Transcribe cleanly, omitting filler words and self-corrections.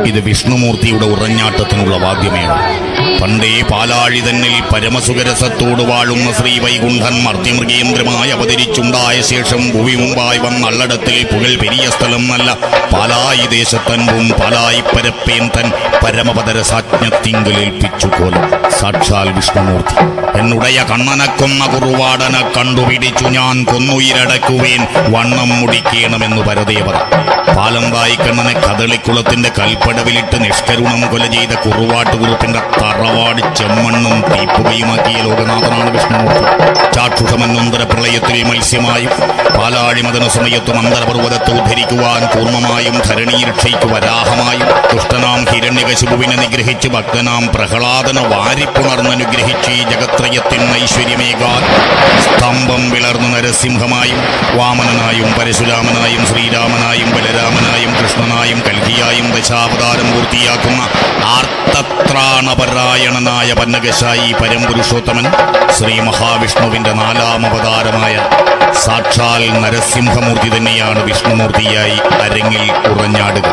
ഇത് വിഷ്ണുമൂർത്തിയുടെ ഉറഞ്ഞാട്ടത്തിനുള്ള വാദ്യമേളം. പണ്ടേ പാലാഴി തന്നിൽ പരമസുഖരസത്തോട് വാഴുന്ന ശ്രീ വൈകുണ്ഠൻ മർദ്യമൃഗേന്ദ്രമായി അവതരിച്ചുണ്ടായ ശേഷം ഭൂമി മുമ്പായി വന്നള്ളടത്തിൽ പുകൽ പെരിയ സ്ഥലം നല്ല പാലായി ദേശത്തൻപും പാലായി പരപ്പേൻ തൻ പരമപദരസാജ്ഞത്തിങ്കലേൽപ്പിച്ചു കോലം. സാക്ഷാൽ വിഷ്ണുമൂർത്തി എന്നുടയ കണ്ണനക്കൊന്ന കുറുവാടന കണ്ടുപിടിച്ചു ഞാൻ കൊന്നുയിരടക്കുവേൻ വണ്ണം മുടിക്കേണമെന്നു പരദേവത. പാലം വായിക്കണ്ണനെ കദളിക്കുളത്തിന്റെ കൽപ്പടവിലിട്ട് നിഷ്കരുണം കൊല ചെയ്ത കുറുവാട്ടുകുറുപ്പിന്റെ തറവാട് ചെമ്മണ്ണും തീപ്പുകയുമാക്കിയ ലോകനാഥനാണ് വിഷ്ണുമൂർത്തി. ചാക്ഷുഷമന്നൊന്തര പ്രളയത്തിൽ മത്സ്യമായും പാലാഴി മദന സമയത്തും അന്തരപർവ്വതത്തെ ഉദ്ധരിക്കുവാൻ കൂർമ്മമായും ധരണിയിൽ രക്ഷയ്ക്ക് വരാഹമായും ദുഷ്ടനാം ഹിരണ്യകശിപുവിനെ നിഗ്രഹിച്ച് ഭക്തനാം പ്രഹ്ലാദന വാരിപ്പുണർന്നനുഗ്രഹിച്ച് ഈ ജഗത്രയത്തിന് ഐശ്വര്യമേകാൻ സ്തംഭം വിളർന്നു നരസിംഹമായും വാമനനായും പരശുരാമനായും ശ്രീരാമനായും ബലരാമനായും കൃഷ്ണനായും കൽഹിയായും ദശാവതാരം പൂർത്തിയാക്കുന്ന ആർത്തത്രാണപരായണനായ പന്നകശായി പരംപുരുഷോത്തമൻ ശ്രീ മഹാവിഷ്ണുവിന്റെ 4ാം അവതാരമായ സാക്ഷാൽ നരസിംഹമൂർത്തി തന്നെയാണ് വിഷ്ണുമൂർത്തിയായി അരങ്ങിൽ ഉറഞ്ഞാടുക.